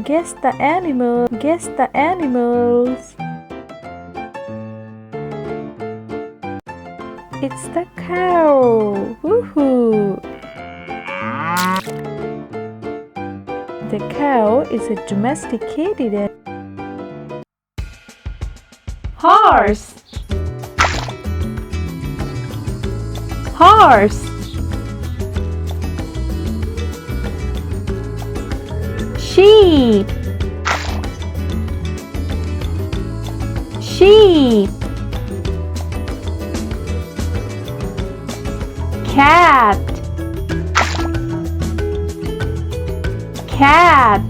Guess the animal. Guess the animals. It's the cow. Woohoo! The cow is a domesticated animal. Horse. Horse. Sheep. Sheep. Cat. Cat.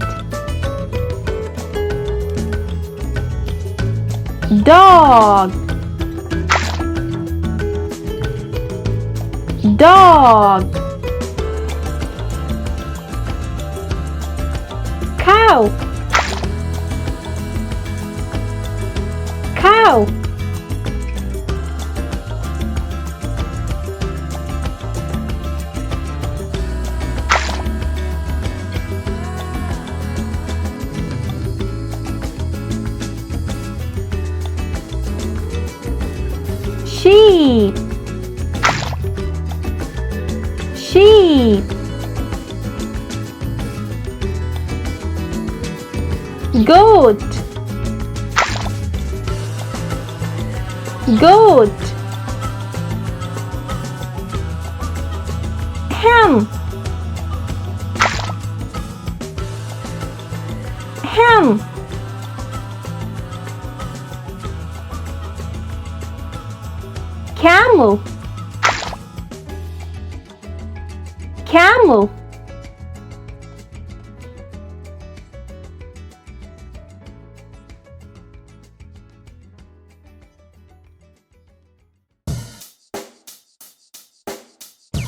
Dog. Dog. Cow. Cow. Sheep. Sheep. Goat. Goat. Ham. Ham. Camel. Camel.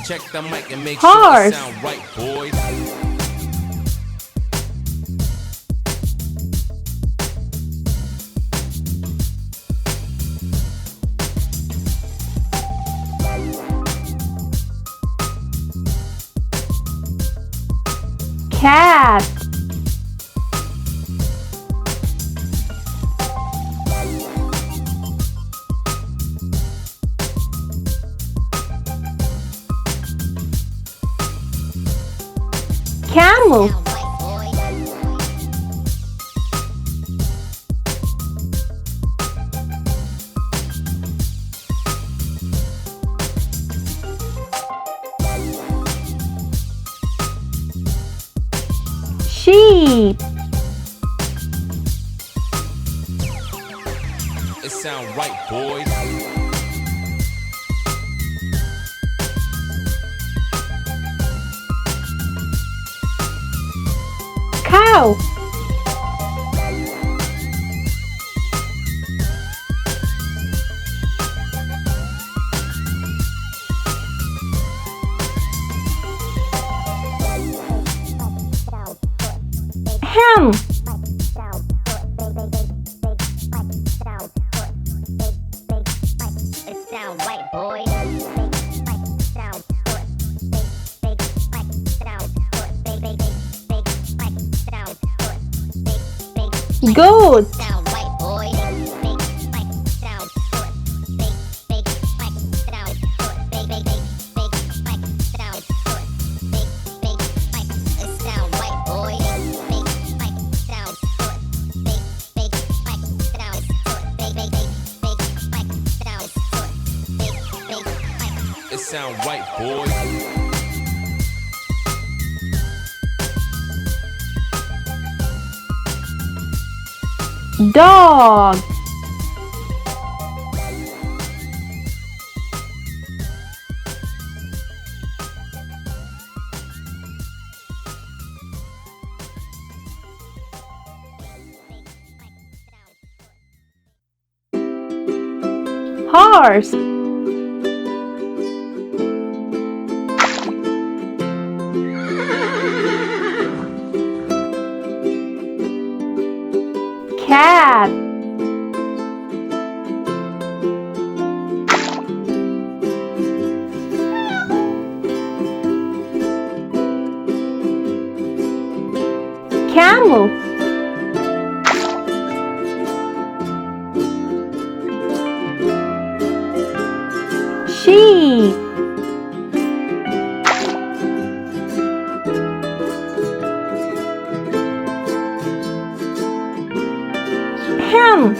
Check the mic and make sure it sound right, boys. Cat. Camel. Sheep. It sound right, boys. Cow. Ham. It sound right, boy. Goat. Sound right, boy. It sound right, boys. Dog. Horse. Cat. Camel. Hen.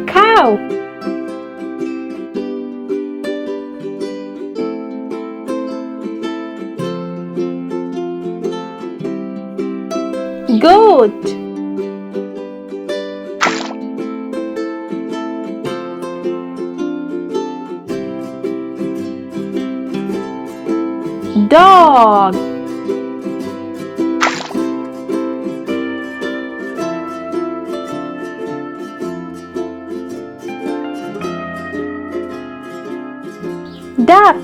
Cow. Goat. Dog. Duck.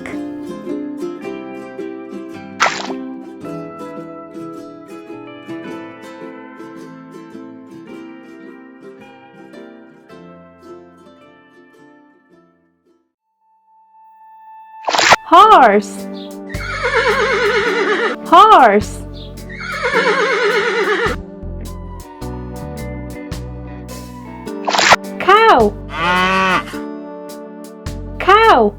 Horse. Horse. Cow. Cow.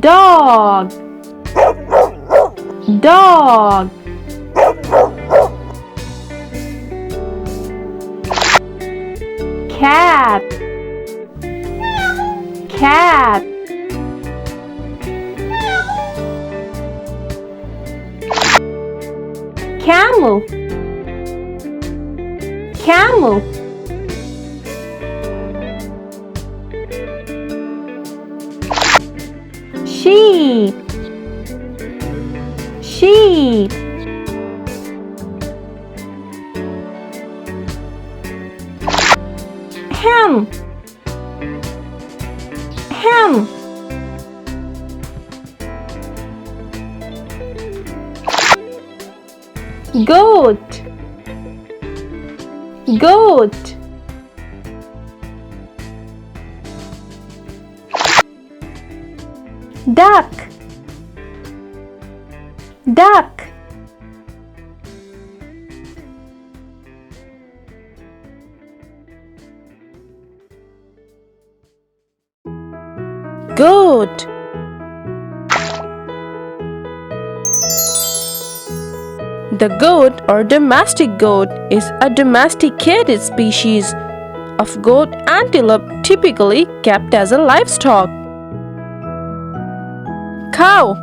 Dog. Dog. Cat. Cat. Camel. Camel. Sheep. Sheep. Hen. Hen. Goat. Goat. Duck. Duck. Goat. The goat or domestic goat is a domesticated species of goat antelope typically kept as a livestock. Cow.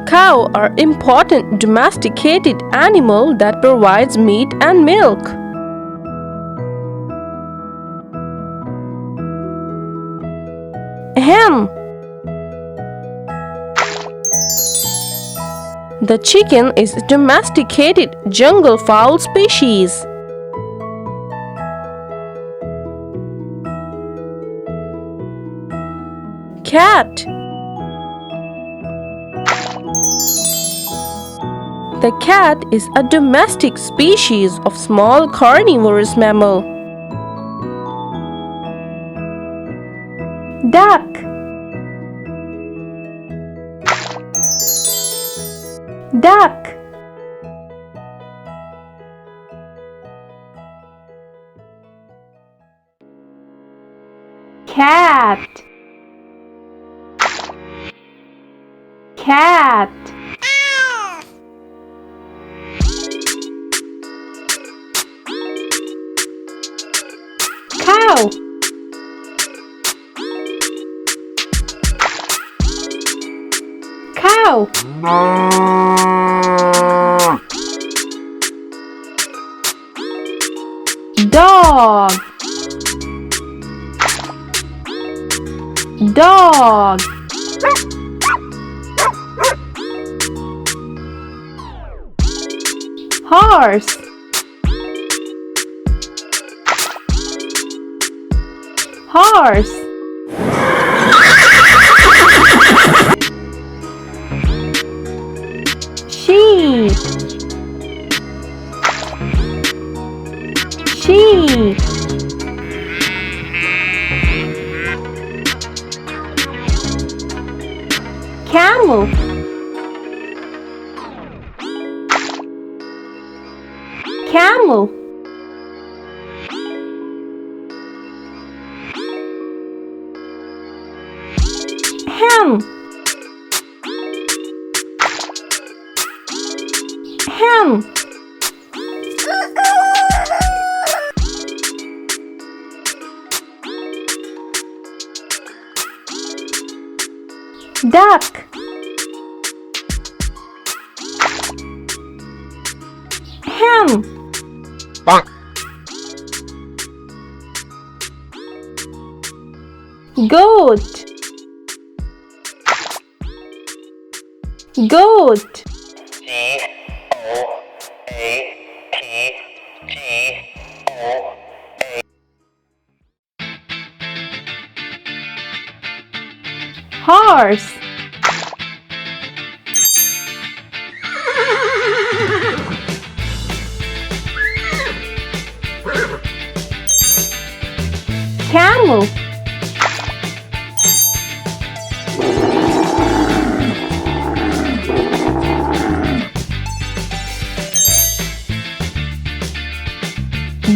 Cow are important domesticated animal that provides meat and milk. Hen. The chicken is a domesticated jungle fowl species. Cat. The cat is a domestic species of small carnivorous mammal. Duck. Duck. Cat. Cat. Cow. Cow. Dog. Dog. Horse. Horse. Sheep. Sheep. Camel. Camel. Hen. Hen. Duck. Hen. Goat. Goat. Horse. Camel.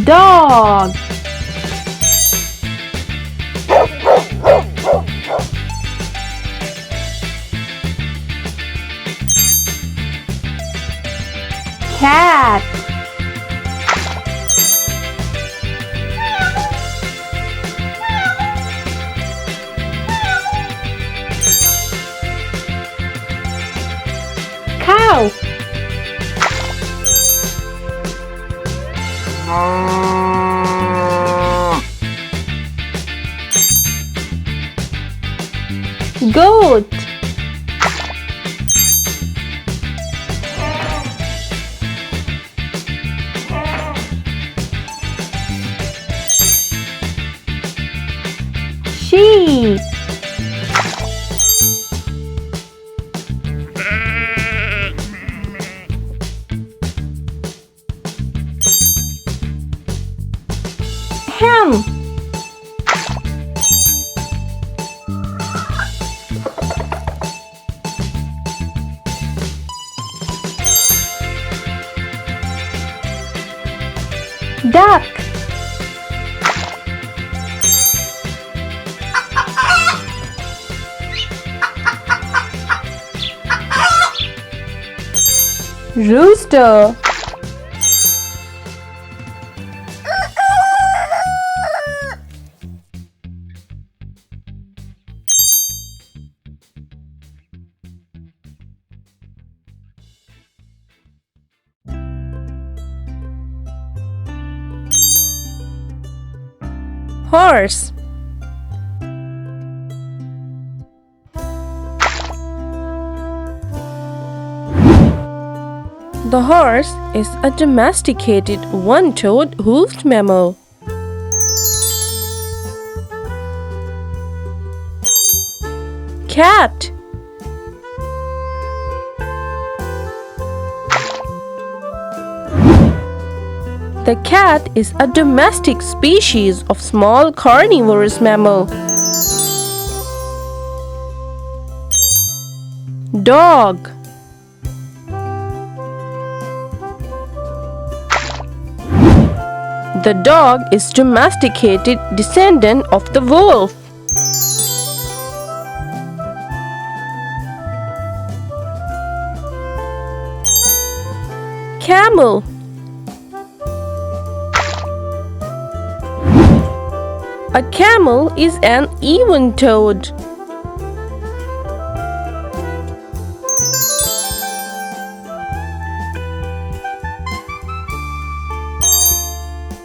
Dog. Cat. Cow. Goat. Sheep. Hen. Duck. Rooster. Horse. The horse is a domesticated one-toed hoofed mammal. Cat. The cat is a domestic species of small carnivorous mammal. Dog. The dog is domesticated descendant of the wolf. Camel. A camel is an even-toed.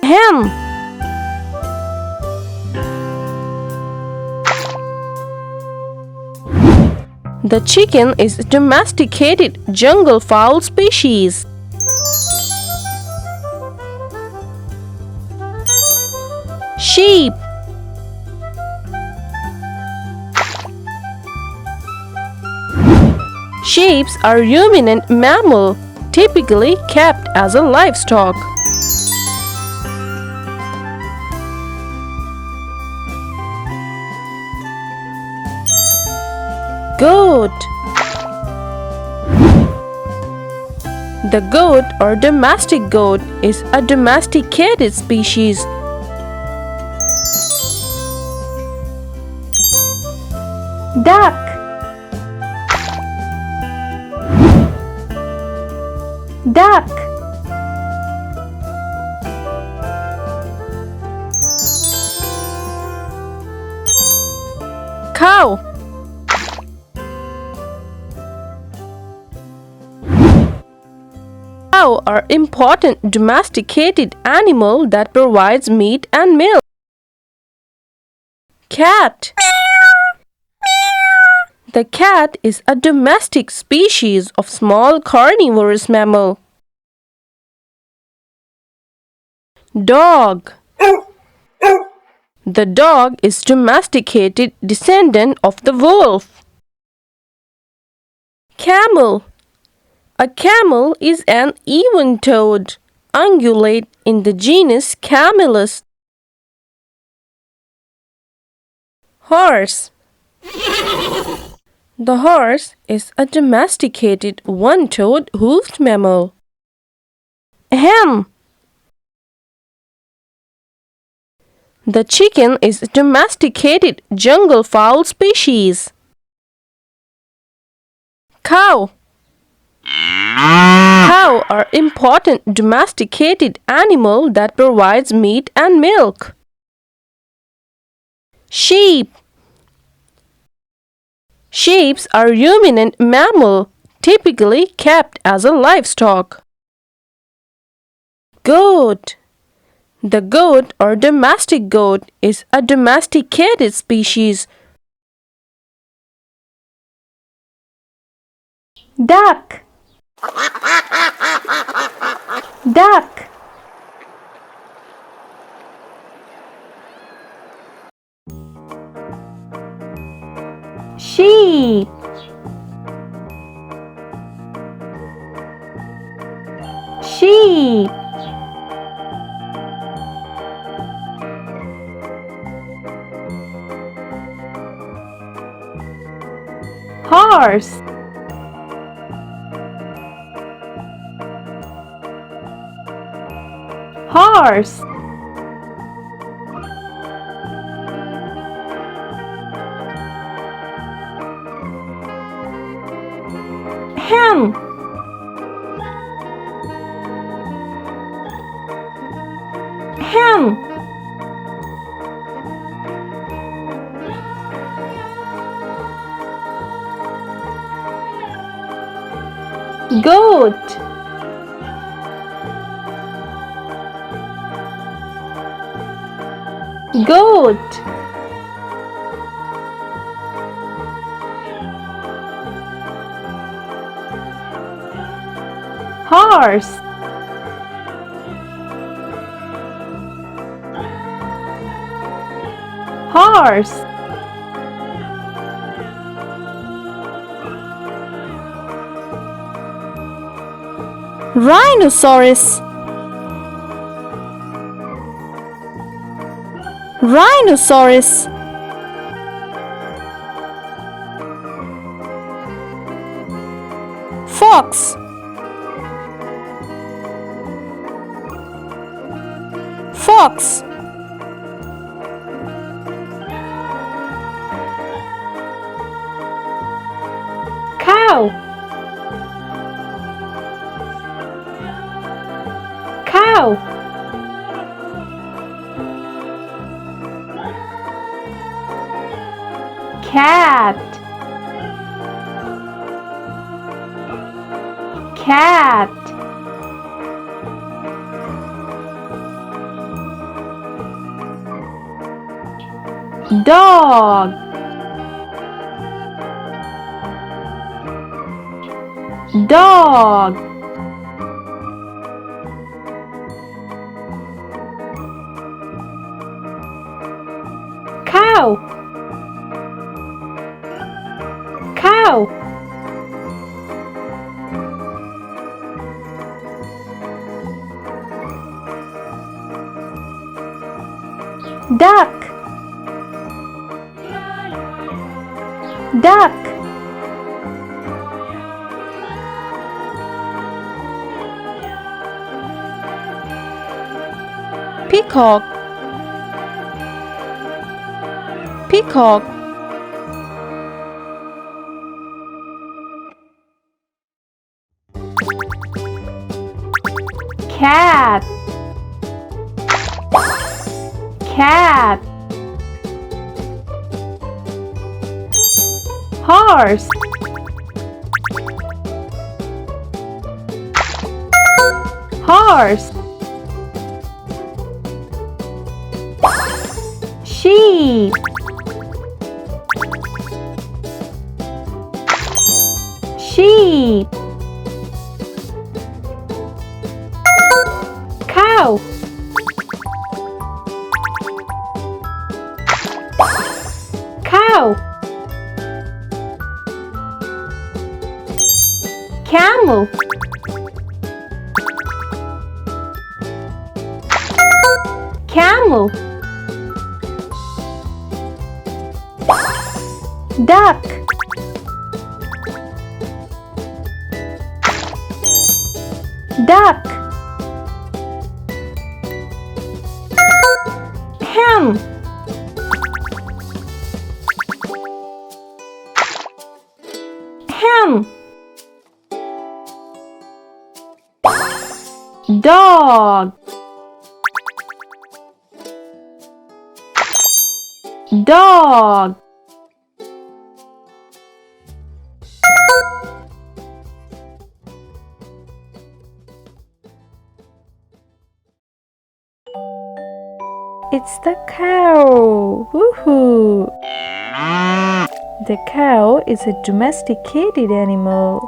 Hen. The chicken is a domesticated jungle fowl species. Sheep. Sheep are ruminant mammal, typically kept as a livestock. Goat. The goat or domestic goat is a domesticated species. Duck. Duck. Cow. Cow are important domesticated animal that provides meat and milk. Cat. The cat is a domestic species of small carnivorous mammal. Dog. The dog is domesticated descendant of the wolf. Camel. A camel is an even-toed ungulate in the genus Camelus. Horse. The horse is a domesticated one-toed hoofed mammal. Hen. The chicken is a domesticated jungle fowl species. Cow. Cow are important domesticated animal that provides meat and milk. Sheep. Sheep are ruminant mammal, typically kept as a livestock. Goat. The goat or domestic goat is a domesticated species. Duck. Duck. Sheep. Sheep. Horse. Horse. Hen. Hen. Goat. Goat. Horse. Horse. Rhinoceros. Rhinoceros. Fox. Fox. Cow. Cow. Cat. Cat. Dog. Dog. Cow. Cow. Duck. Duck. Peacock. Peacock. Cat. Cat. Horse. Horse. Sheep. Sheep. Cow. Cow. Camel. Camel. Duck. Duck. Hen. Hen. Dog. Dog. It's the cow. Woohoo! The cow is a domesticated animal.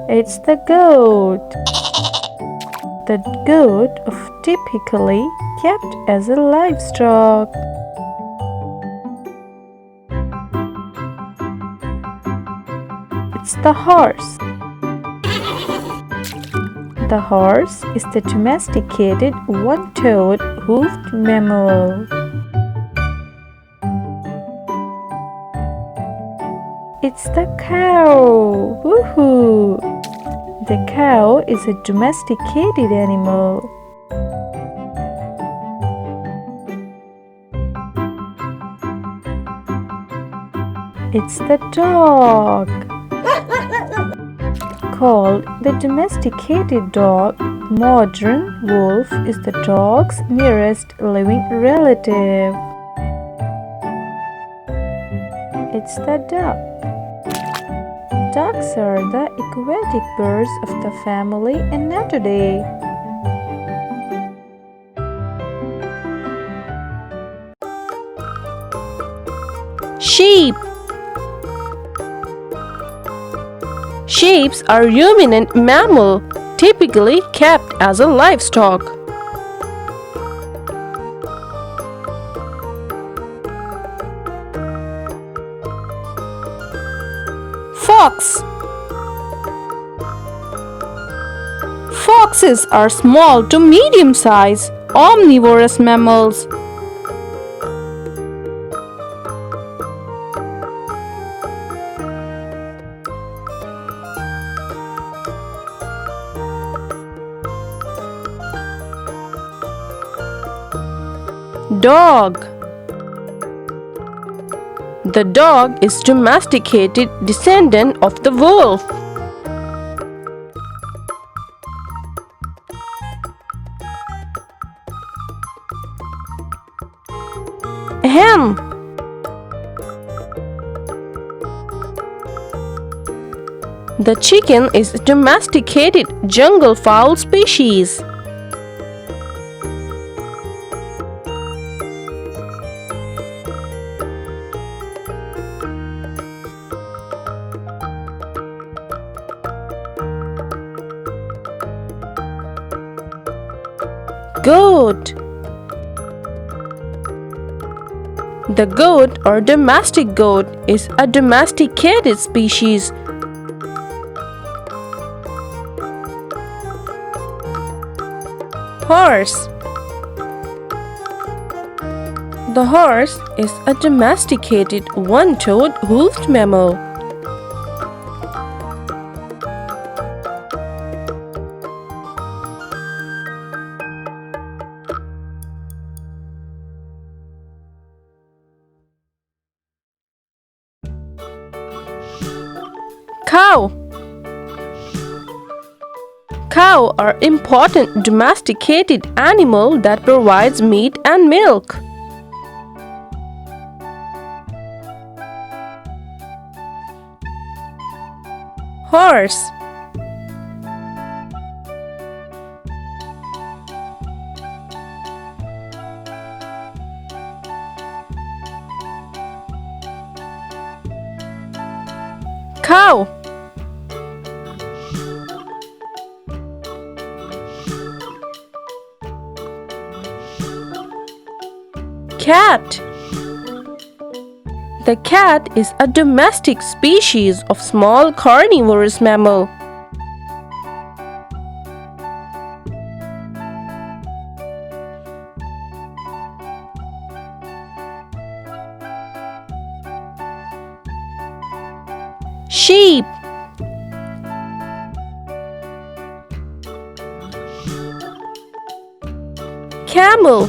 It's the goat. The goat is typically kept as a livestock. It's the horse. The horse is the domesticated one-toed hoofed mammal. It's the cow. Woohoo! The cow is a domesticated animal. It's the dog. Called the domesticated dog, modern wolf is the dog's nearest living relative. It's the duck. Ducks are the aquatic birds of the family Anatidae. Sheep. Sheep are ruminant mammal, typically kept as a livestock. Fox. Foxes are small to medium-sized omnivorous mammals. Dog. The dog is domesticated descendant of the wolf. Hen. The chicken is a domesticated jungle fowl species. Goat. The goat or domestic goat is a domesticated species. Horse. The horse is a domesticated one-toed hoofed mammal. Cow. Cow are important domesticated animal that provides meat and milk. Horse. Cow. Cat. The cat is a domestic species of small carnivorous mammal. Sheep. Camel.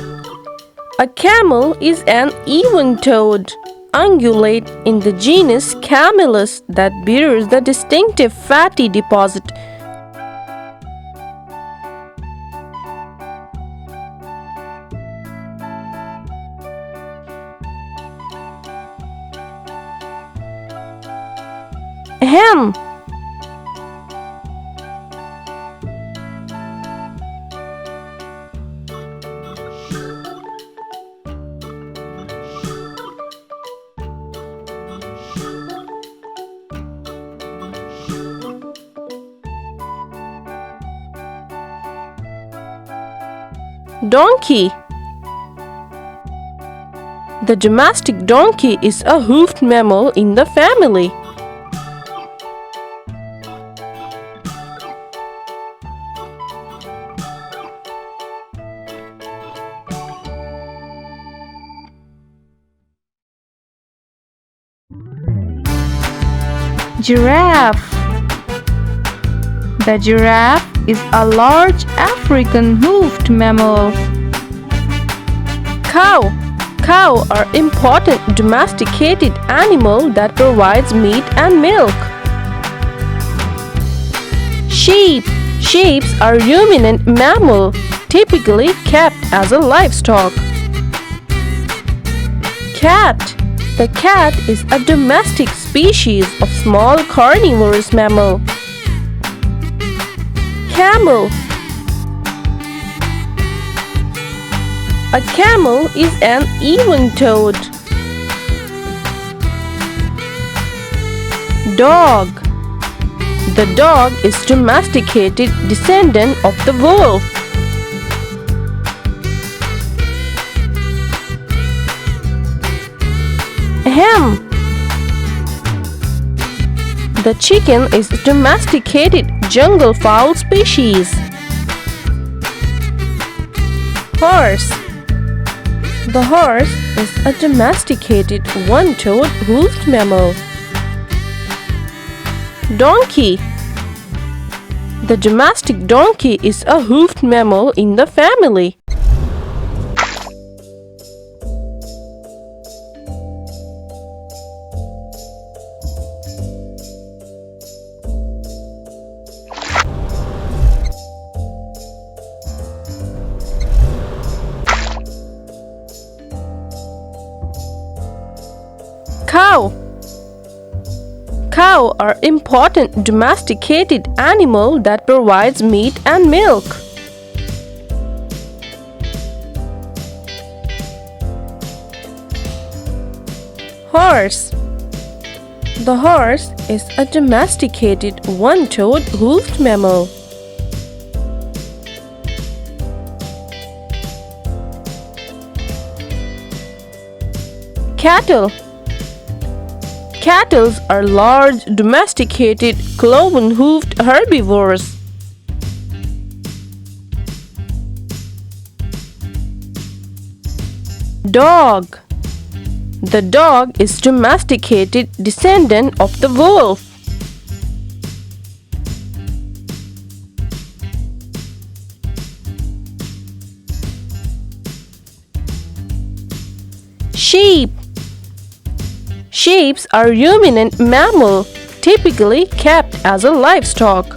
A camel is an even-toed ungulate in the genus Camelus that bears the distinctive fatty deposit. Ham. Donkey. The domestic donkey is a hoofed mammal in the family. Giraffe. The giraffe is a large African hoofed mammal. Cow. Cow are important domesticated animal that provides meat and milk. Sheep. Sheep are ruminant mammal, typically kept as a livestock. Cat. The cat is a domestic species of small carnivorous mammal. Camel. A camel is an even-toed. Dog. The dog is domesticated descendant of the wolf. Hen. The chicken is a domesticated jungle fowl species. Horse. The horse is a domesticated one-toed hoofed mammal. Donkey. The domestic donkey is a hoofed mammal in the family. Cow. Cow are important domesticated animal that provides meat and milk. Horse. The horse is a domesticated one-toed hoofed mammal. Cattle. Cattle are large domesticated cloven-hoofed herbivores. Dog. The dog is domesticated descendant of the wolf. Sheep. Sheep are ruminant mammal, typically kept as a livestock.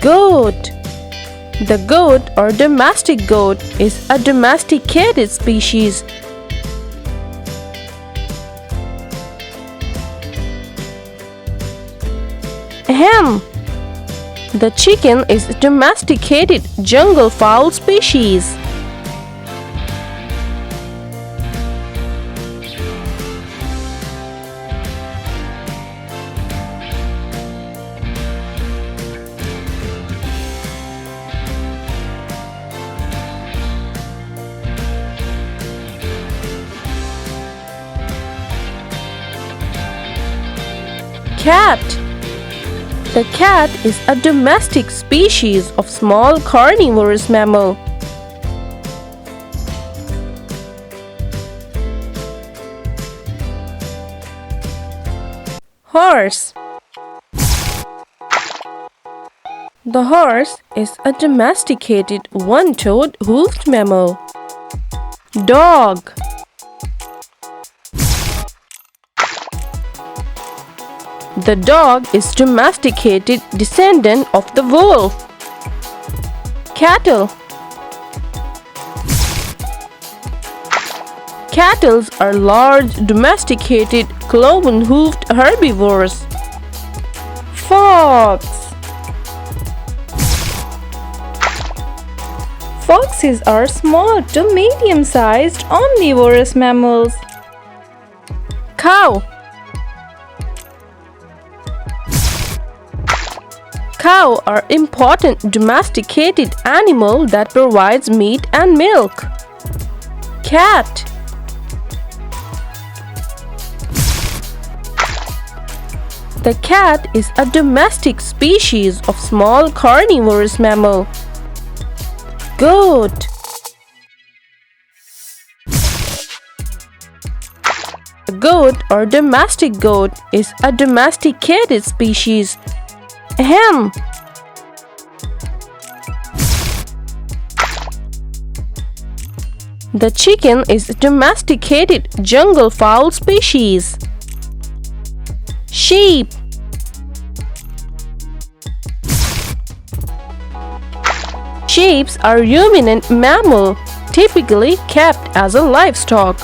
Goat. The goat or domestic goat is a domesticated species. Hen. The chicken is a domesticated jungle fowl species. Cat. The cat is a domestic species of small carnivorous mammal. Horse. The horse is a domesticated one-toed hoofed mammal. Dog. The dog is domesticated descendant of the wolf. Cattle. Cattle are large domesticated cloven-hoofed herbivores. Fox. Foxes are small to medium-sized omnivorous mammals. Cow. Cow are important domesticated animal that provides meat and milk. Cat. The cat is a domestic species of small carnivorous mammal. Goat. A goat or domestic goat is a domesticated species. Hen. The chicken is a domesticated jungle fowl species. Sheep. Sheep are ruminant mammal, typically kept as a livestock.